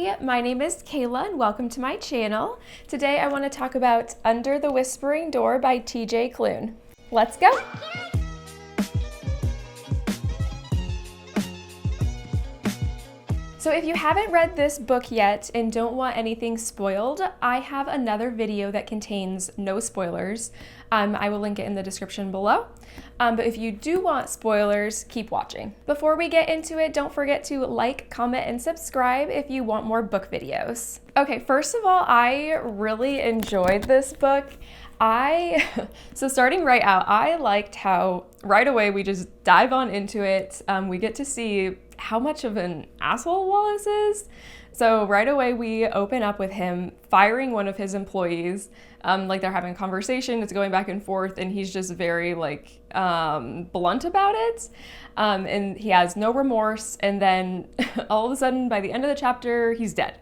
everybody, my name is Kayla and welcome to my channel. Today I want to talk about Under the Whispering Door by TJ Klune. Let's go! So if you haven't read this book yet and don't want anything spoiled, I have another video that contains no spoilers. I will link it in the description below. But if you do want spoilers, keep watching. Before we get into it, don't forget to like, comment, and subscribe if you want more book videos. Okay, first of all, I really enjoyed this book. So starting right out, I liked how right away we just dive on into it. We get to see how much of an asshole Wallace is. So right away we open up with him firing one of his employees. Like they're having a conversation, it's going back and forth, and he's just very blunt about it. And he has no remorse, and then all of a sudden by the end of the chapter, he's dead.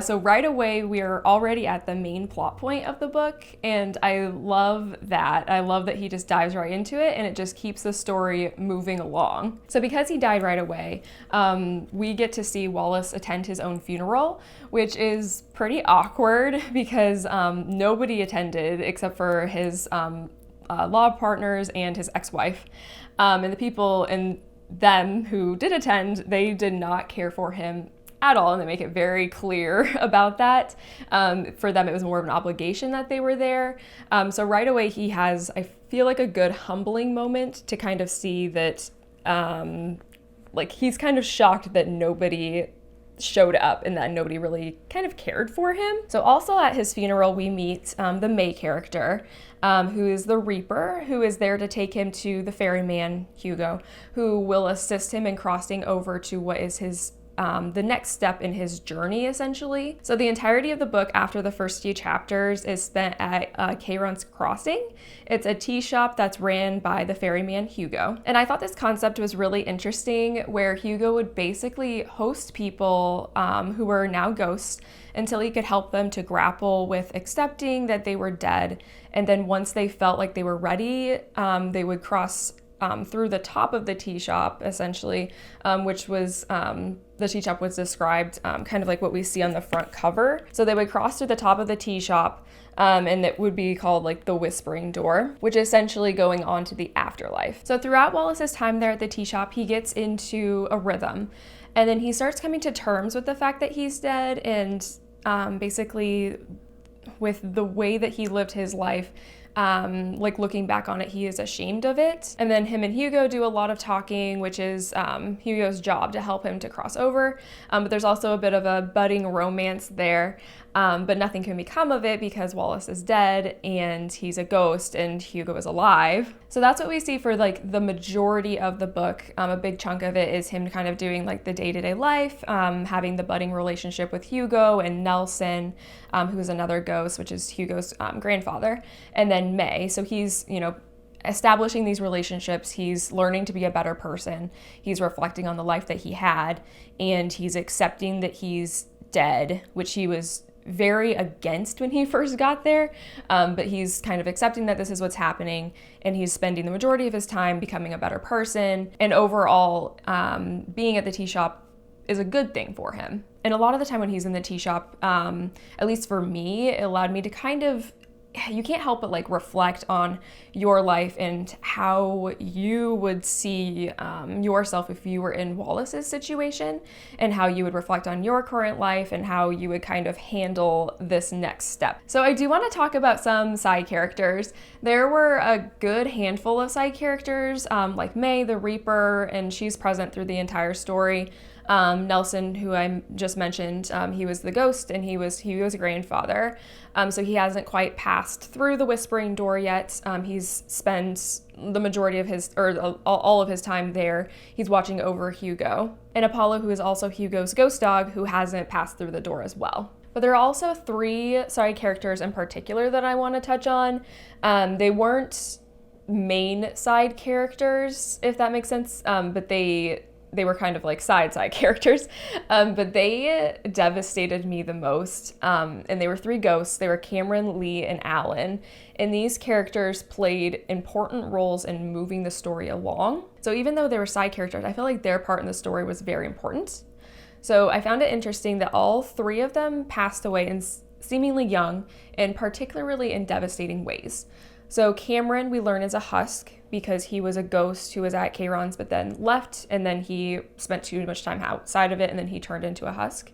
So right away, we are already at the main plot point of the book, and I love that. I love that he just dives right into it, and it just keeps the story moving along. So because he died right away, we get to see Wallace attend his own funeral, which is pretty awkward because nobody attended except for his law partners and his ex-wife. And the people and them who did attend, they did not care for him at all, and they make it very clear about that. For them, it was more of an obligation that they were there. So right away, he has, I feel like, a good humbling moment to kind of see that, he's kind of shocked that nobody showed up and that nobody really kind of cared for him. So also at his funeral, we meet the May character, who is the Reaper, who is there to take him to the ferryman, Hugo, who will assist him in crossing over to what is his the next step in his journey, essentially. So the entirety of the book after the first few chapters is spent at Charon's Crossing. It's a tea shop that's ran by the ferryman Hugo. And I thought this concept was really interesting, where Hugo would basically host people who were now ghosts until he could help them to grapple with accepting that they were dead. And then once they felt like they were ready, they would cross through the top of the tea shop, essentially, which was, the tea shop was described kind of like what we see on the front cover. So they would cross through the top of the tea shop, and it would be called like the Whispering Door, which is essentially going on to the afterlife. So throughout Wallace's time there at the tea shop, he gets into a rhythm, and then he starts coming to terms with the fact that he's dead, and basically with the way that he lived his life. Looking back on it, he is ashamed of it. And then him and Hugo do a lot of talking, which is Hugo's job to help him to cross over. But there's also a bit of a budding romance there. But nothing can become of it because Wallace is dead and he's a ghost and Hugo is alive. So that's what we see for the majority of the book. A big chunk of it is him kind of doing the day-to-day life, having the budding relationship with Hugo and Nelson, who is another ghost, which is Hugo's grandfather, and then May. So he's, establishing these relationships, he's learning to be a better person, he's reflecting on the life that he had, and he's accepting that he's dead, which he was very against when he first got there, but he's kind of accepting that this is what's happening, and he's spending the majority of his time becoming a better person, and overall being at the tea shop is a good thing for him. And a lot of the time when he's in the tea shop, at least for me, it allowed me to kind of, you can't help but reflect on your life and how you would see yourself if you were in Wallace's situation, and how you would reflect on your current life and how you would kind of handle this next step. So I do want to talk about some side characters. There were a good handful of side characters, like May, the Reaper, and she's present through the entire story. Nelson, who I just mentioned, he was the ghost and he was a grandfather. So he hasn't quite passed through the Whispering Door yet. He's spent the majority of his, or all of his time there. He's watching over Hugo. And Apollo, who is also Hugo's ghost dog, who hasn't passed through the door as well. But there are also three side characters in particular that I want to touch on. They weren't main side characters, if that makes sense, but they were kind of side characters, but they devastated me the most. And they were three ghosts. They were Cameron, Lee, and Alan. And these characters played important roles in moving the story along. So even though they were side characters, I feel like their part in the story was very important. So I found it interesting that all 3 of them passed away in seemingly young and particularly in devastating ways. So Cameron, we learn, is a husk because he was a ghost who was at Chiron's but then left, and then he spent too much time outside of it, and then he turned into a husk.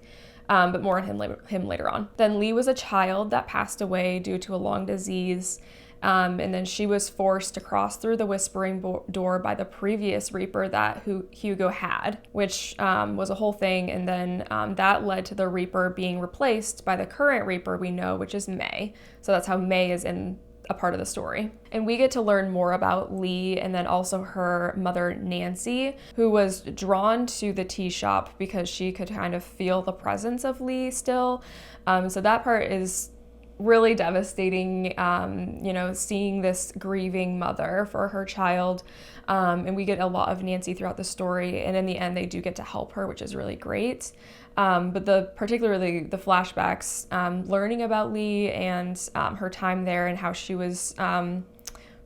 But more on him later on. Then Lee was a child that passed away due to a long disease, and then she was forced to cross through the Whispering Door by the previous Reaper that Hugo had, which was a whole thing, and then that led to the Reaper being replaced by the current Reaper we know, which is May. So that's how May is in a part of the story. And we get to learn more about Lee and then also her mother, Nancy, who was drawn to the tea shop because she could kind of feel the presence of Lee still. So that part is really devastating, seeing this grieving mother for her child. And we get a lot of Nancy throughout the story. And in the end, they do get to help her, which is really great. But particularly the flashbacks, learning about Lee and her time there and how she was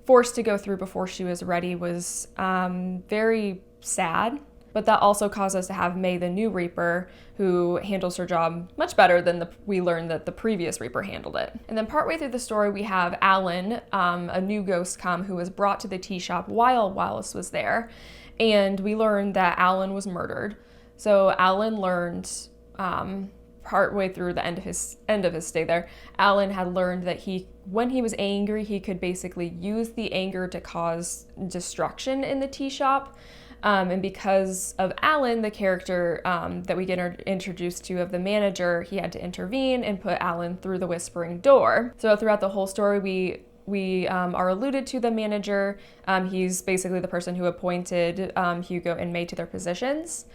forced to go through before she was ready was very sad. But that also caused us to have May, the new Reaper, who handles her job much better than we learned that the previous Reaper handled it. And then partway through the story, we have Alan, a new ghost come, who was brought to the tea shop while Wallace was there. And we learned that Alan was murdered. So Alan learned partway through the end of his stay there, Alan had learned that when he was angry, he could basically use the anger to cause destruction in the tea shop. And because of Alan, the character that we get introduced to of the manager, he had to intervene and put Alan through the Whispering Door. So throughout the whole story, we are alluded to the manager. He's basically the person who appointed Hugo and May to their positions.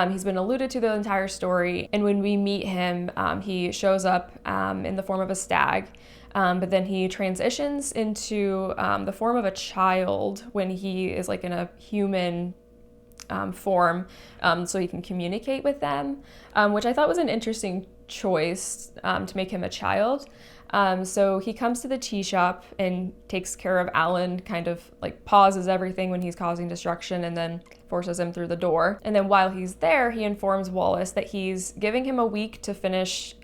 He's been alluded to the entire story, and when we meet him, he shows up in the form of a stag, but then he transitions into the form of a child when he is like in a human form, so he can communicate with them, which I thought was an interesting choice to make him a child. So he comes to the tea shop and takes care of Alan, kind of like pauses everything when he's causing destruction and then forces him through the door. And then while he's there, he informs Wallace that he's giving him a week to finish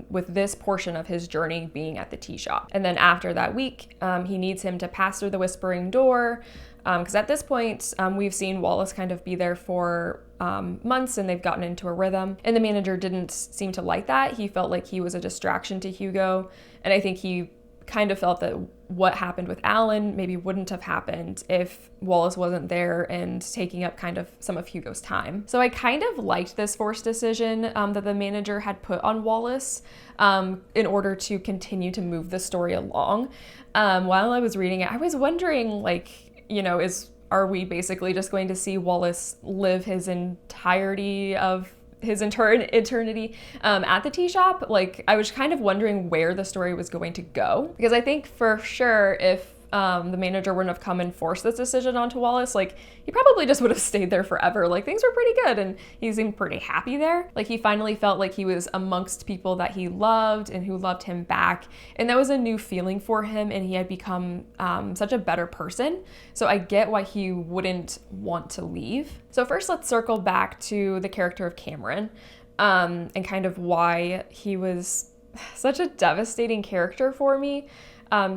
with this portion of his journey being at the tea shop. And then after that week, he needs him to pass through the Whispering Door, because at this point, we've seen Wallace kind of be there for months and they've gotten into a rhythm. And the manager didn't seem to like that. He felt like he was a distraction to Hugo. And I think he kind of felt that what happened with Alan maybe wouldn't have happened if Wallace wasn't there and taking up kind of some of Hugo's time. So I kind of liked this forced decision that the manager had put on Wallace in order to continue to move the story along. While I was reading it, I was wondering, are we basically just going to see Wallace live his entirety of his eternity at the tea shop? Like, I was kind of wondering where the story was going to go, because I think for sure if the manager wouldn't have come and forced this decision onto Wallace, like, he probably just would have stayed there forever. Like, things were pretty good and he seemed pretty happy there. Like, he finally felt like he was amongst people that he loved and who loved him back, and that was a new feeling for him, and he had become such a better person. So I get why he wouldn't want to leave. So first, let's circle back to the character of Cameron and kind of why he was such a devastating character for me.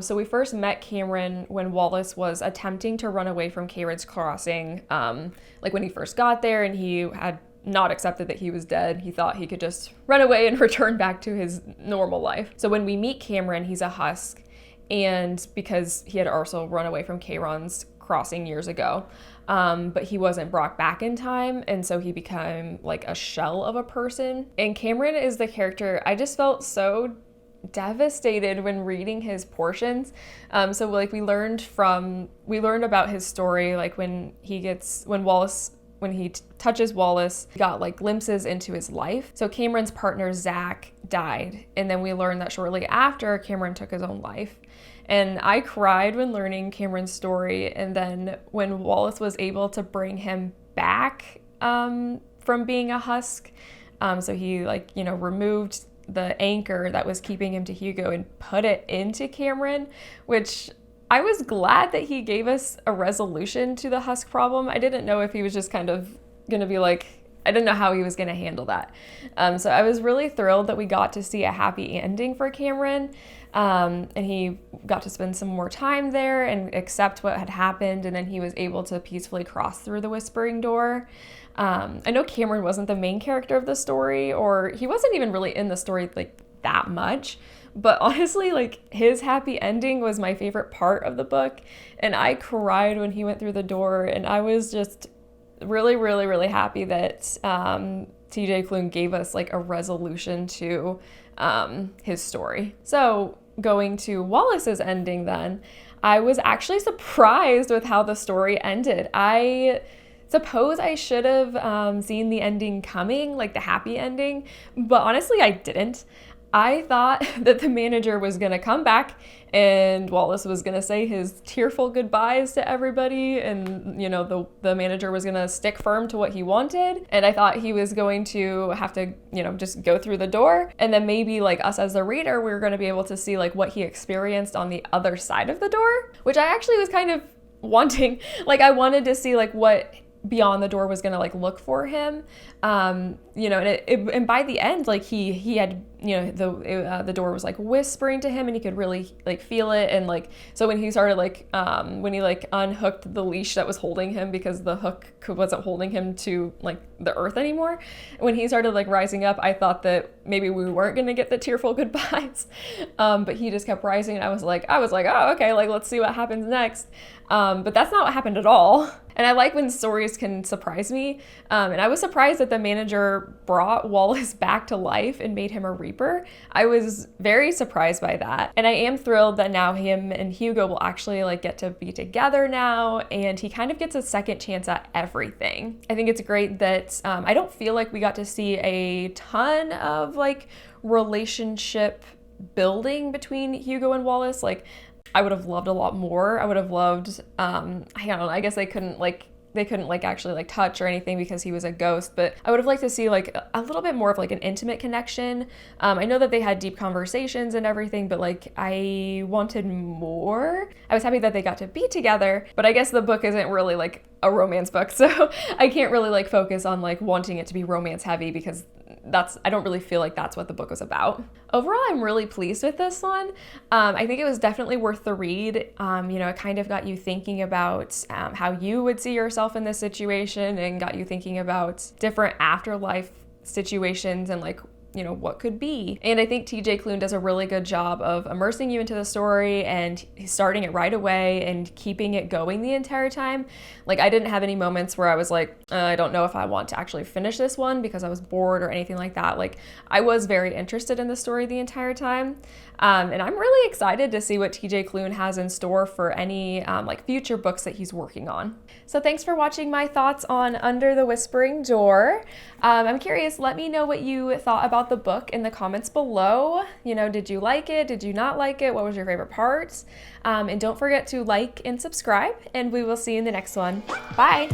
So we first met Cameron when Wallace was attempting to run away from Chiron's Crossing, like when he first got there and he had not accepted that he was dead. He thought he could just run away and return back to his normal life. So when we meet Cameron, he's a husk, and because he had also run away from Chiron's Crossing years ago, but he wasn't brought back in time, and so he became like a shell of a person. And Cameron is the character I just felt so devastated when reading his portions. So like we learned about his story, like when he touches Wallace, he got like glimpses into his life. So Cameron's partner Zach died, and then we learned that shortly after Cameron took his own life. And I cried when learning Cameron's story, and then when Wallace was able to bring him back from being a husk, so he removed the anchor that was keeping him to Hugo and put it into Cameron, which I was glad that he gave us a resolution to the husk problem. I didn't know if he was just kind of going to be like, I didn't know how he was going to handle that. So I was really thrilled that we got to see a happy ending for Cameron. And he got to spend some more time there and accept what had happened, and then he was able to peacefully cross through the Whispering Door. I know Cameron wasn't the main character of the story, or he wasn't even really in the story like that much, but honestly, like, his happy ending was my favorite part of the book, and I cried when he went through the door, and I was just really, really, really happy that TJ Klune gave us like a resolution to his story. So going to Wallace's ending then, I was actually surprised with how the story ended. I suppose I should have seen the ending coming, like the happy ending, but honestly I didn't. I thought that the manager was going to come back and Wallace was going to say his tearful goodbyes to everybody, and, you know, the manager was going to stick firm to what he wanted, and I thought he was going to have to, you know, just go through the door, and then maybe like us as the reader, we were going to be able to see like what he experienced on the other side of the door, which I actually was kind of wanting. Like, I wanted to see like what beyond the door was gonna like look for him, you know, and by the end, like he had, you know, the door was like whispering to him, and he could really like feel it, and like, so when he started like when he like unhooked the leash that was holding him, because the hook wasn't holding him to like the earth anymore, when he started like rising up, I thought that maybe we weren't gonna get the tearful goodbyes, but he just kept rising, and I was like, oh, okay, like, let's see what happens next. But that's not what happened at all. And I like when stories can surprise me. And I was surprised that the manager brought Wallace back to life and made him a Reaper. I was very surprised by that. And I am thrilled that now him and Hugo will actually like get to be together now, and he kind of gets a second chance at everything. I think it's great that I don't feel like we got to see a ton of like relationship building between Hugo and Wallace. Like, I would have loved a lot more. I would have loved, I don't know, I guess they couldn't actually like touch or anything because he was a ghost, but I would have liked to see like a little bit more of like an intimate connection. I know that they had deep conversations and everything, but like I wanted more. I was happy that they got to be together, but I guess the book isn't really like a romance book, so I can't really like focus on like wanting it to be romance heavy, because I don't really feel like that's what the book was about. Overall, I'm really pleased with this one. I think it was definitely worth the read. You know, it kind of got you thinking about how you would see yourself in this situation, and got you thinking about different afterlife situations and like, you know, what could be. And I think TJ Klune does a really good job of immersing you into the story and starting it right away and keeping it going the entire time. Like, I didn't have any moments where I was like, I don't know if I want to actually finish this one because I was bored or anything like that. Like, I was very interested in the story the entire time. And I'm really excited to see what TJ Klune has in store for any like future books that he's working on. So thanks for watching my thoughts on Under the Whispering Door. I'm curious, let me know what you thought about the book in the comments below. You know, did you like it? Did you not like it? What was your favorite parts? And don't forget to like and subscribe, and we will see you in the next one. Bye!